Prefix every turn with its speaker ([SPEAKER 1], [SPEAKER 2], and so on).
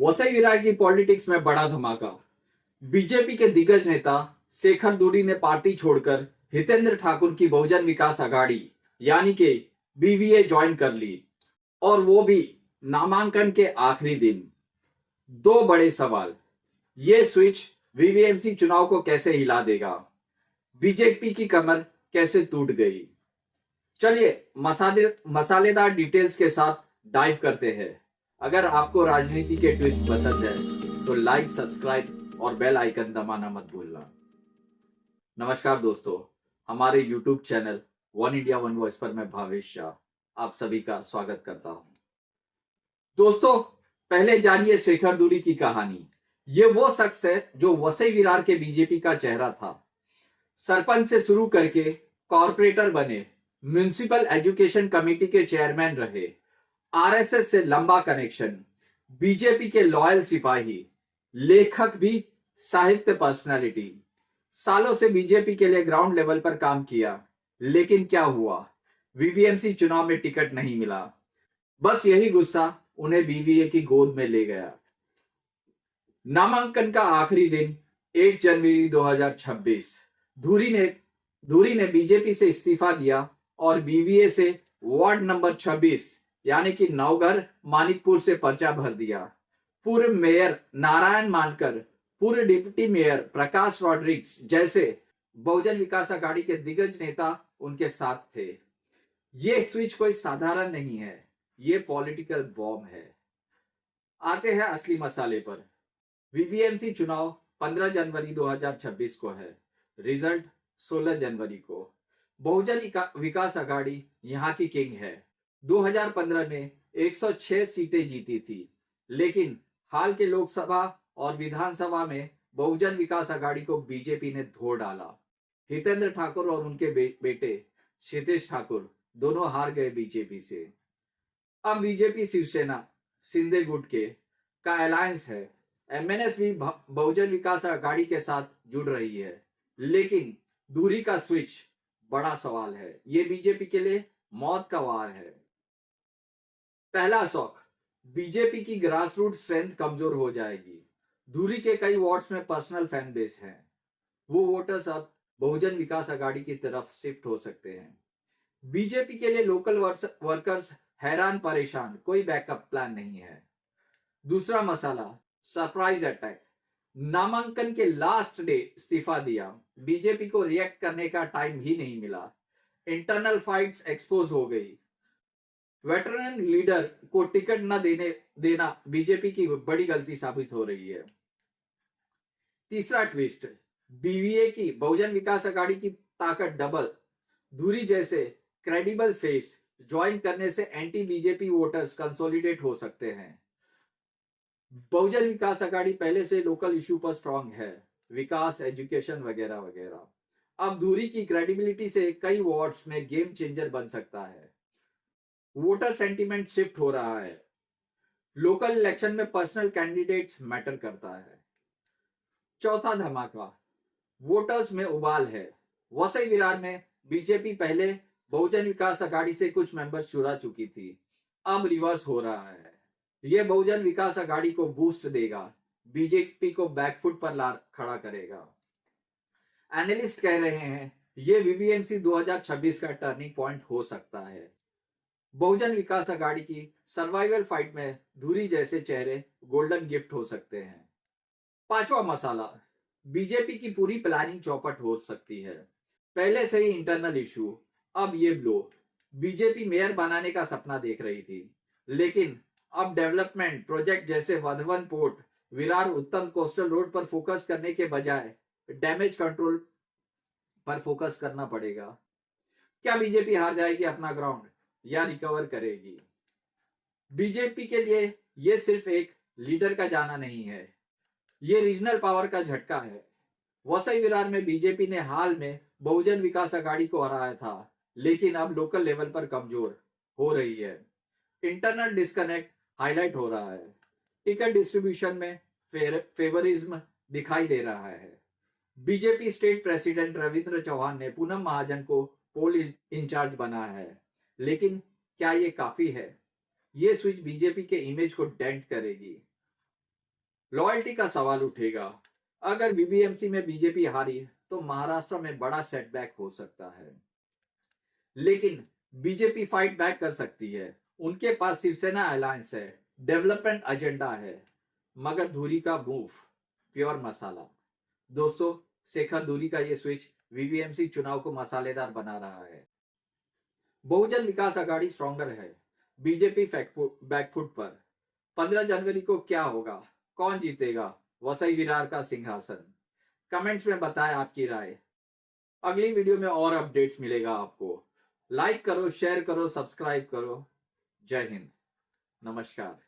[SPEAKER 1] वसई विरार की पॉलिटिक्स में बड़ा धमाका। बीजेपी के दिग्गज नेता शेखर दूडी ने पार्टी छोड़कर हितेंद्र ठाकुर की बहुजन विकास अघाड़ी यानी कि बीवीए ज्वाइन कर ली, और वो भी नामांकन के आखिरी दिन। दो बड़े सवाल, ये स्विच वीवीएमसी चुनाव को कैसे हिला देगा, बीजेपी की कमर कैसे टूट गई। चलिए मसालेदार डिटेल्स के साथ डाइव करते हैं। अगर आपको राजनीति के ट्विस्ट पसंद है तो लाइक, सब्सक्राइब और बेल आइकन दबाना मत भूलना। नमस्कार दोस्तों, हमारे YouTube channel one India one voice पर मैं भावेश शाह आप सभी का स्वागत करता हूं। दोस्तों, पहले जानिए शेखर दूडी की कहानी। ये वो शख्स है जो वसई विरार के बीजेपी का चेहरा था। सरपंच से शुरू करके कॉर्पोरेटर बने, म्युनिसिपल एजुकेशन कमेटी के चेयरमैन रहे, आरएसएस से लंबा कनेक्शन, बीजेपी के लॉयल सिपाही, लेखक भी, साहित्य पर्सनालिटी। सालों से बीजेपी के लिए ग्राउंड लेवल पर काम किया, लेकिन क्या हुआ, वीवीएमसी चुनाव में टिकट नहीं मिला। बस यही गुस्सा उन्हें बीवीए की गोद में ले गया। नामांकन का आखिरी दिन 1 जनवरी 2026। धूरी ने बीजेपी से इस्तीफा दिया और बीवीए से वार्ड नंबर 26 यानी कि नवघर मानिकपुर से पर्चा भर दिया। पूर्व मेयर नारायण मानकर, पूर्व डिप्टी मेयर प्रकाश रॉड्रिक्स जैसे बहुजन विकास अघाड़ी के दिग्गज नेता उनके साथ थे। ये स्विच कोई साधारण नहीं है, ये पॉलिटिकल बॉम्ब है। आते हैं असली मसाले पर। वीवीएमसी चुनाव 15 जनवरी 2026 को है, रिजल्ट 16 जनवरी को। बहुजन विकास अघाड़ी यहाँ की किंग है। 2015 में 106 सीटें जीती थी, लेकिन हाल के लोकसभा और विधानसभा में बहुजन विकास अघाड़ी को बीजेपी ने धो डाला। हितेंद्र ठाकुर और उनके बेटे क्षितिज ठाकुर दोनों हार गए बीजेपी से। अब बीजेपी शिवसेना शिंदे गुट के का अलायंस है। एमएनएस भी बहुजन विकास अघाड़ी के साथ जुड़ रही है, लेकिन दूरी का स्विच बड़ा सवाल है। ये बीजेपी के लिए मौत का वार है। पहला शौक, बीजेपी की ग्रास रूट स्ट्रेंथ कमजोर हो जाएगी। दूरी के कई वार्ड्स में पर्सनल फैन बेस है। वो वोटर्स अब बहुजन विकास अघाड़ी की तरफ शिफ्ट हो सकते हैं। बीजेपी के लिए लोकल वर्कर्स हैरान परेशान, कोई बैकअप प्लान नहीं है। दूसरा मसाला, सरप्राइज अटैक। नामांकन के लास्ट डे इस्तीफा दिया, बीजेपी को रिएक्ट करने का टाइम ही नहीं मिला। इंटरनल फाइट्स एक्सपोज हो गई। वेटरन लीडर को टिकट न देना बीजेपी की बड़ी गलती साबित हो रही है। तीसरा ट्विस्ट, बीवीए की बहुजन विकास अघाड़ी की ताकत डबल। धूरी जैसे क्रेडिबल फेस ज्वाइन करने से एंटी बीजेपी वोटर्स कंसोलिडेट हो सकते हैं। बहुजन विकास अघाड़ी पहले से लोकल इशू पर स्ट्रांग है, विकास, एजुकेशन वगैरह वगैरह। अब धूरी की क्रेडिबिलिटी से कई वार्ड्स में गेम चेंजर बन सकता है। वोटर सेंटिमेंट शिफ्ट हो रहा है। लोकल इलेक्शन में पर्सनल कैंडिडेट्स मैटर करता है। चौथा धमाका, वोटर्स में उबाल है। वसई विरार में बीजेपी पहले बहुजन विकास अघाड़ी से कुछ मेंबर्स चुरा चुकी थी, अब रिवर्स हो रहा है। यह बहुजन विकास अघाड़ी को बूस्ट देगा, बीजेपी को बैकफुट पर ला खड़ा करेगा। एनालिस्ट कह रहे हैं यह वीवीएमसी 2026 का टर्निंग पॉइंट हो सकता है। बहुजन विकास अघाड़ी की सर्वाइवल फाइट में धूरी जैसे चेहरे गोल्डन गिफ्ट हो सकते हैं। पांचवा मसाला, बीजेपी की पूरी प्लानिंग चौपट हो सकती है। पहले से ही इंटरनल इशू, अब ये ब्लो। बीजेपी मेयर बनाने का सपना देख रही थी, लेकिन अब डेवलपमेंट प्रोजेक्ट जैसे वधवन पोर्ट, विरार उत्तम कोस्टल रोड पर फोकस करने के बजाय डैमेज कंट्रोल पर फोकस करना पड़ेगा। क्या बीजेपी हार जाएगी अपना ग्राउंड या रिकवर करेगी? बीजेपी के लिए यह सिर्फ एक लीडर का जाना नहीं है, ये रीजनल पावर का झटका है। वसई विरार में बीजेपी ने हाल में बहुजन विकास अघाड़ी को हराया था, लेकिन अब लोकल लेवल पर कमजोर हो रही है। इंटरनल डिस्कनेक्ट हाईलाइट हो रहा है। टिकट डिस्ट्रीब्यूशन में फेवरिज्म दिखाई दे रहा है। BJP state president Ravindra Chauhan ने पूनम महाजन को पोल इंचार्ज बनाया है, लेकिन क्या ये काफी है? ये स्विच बीजेपी के इमेज को डेंट करेगी। लॉयल्टी का सवाल उठेगा। अगर बीबीएमसी में बीजेपी हारी तो महाराष्ट्र में बड़ा सेटबैक हो सकता है, लेकिन बीजेपी फाइट बैक कर सकती है। उनके पास शिवसेना अलायंस है, डेवलपमेंट एजेंडा है। मगर धूरी का मूव प्योर मसाला। दोस्तों, शेखर धूरी का ये स्विच बीबीएमसी चुनाव को मसालेदार बना रहा है। बहुजन विकास आघाड़ी स्ट्रॉन्गर है, बीजेपी बैकफुट पर। 15 जनवरी को क्या होगा, कौन जीतेगा वसई विरार का सिंहासन? कमेंट्स में बताएं आपकी राय। अगली वीडियो में और अपडेट्स मिलेगा आपको। लाइक करो, शेयर करो, सब्सक्राइब करो। जय हिंद, नमस्कार।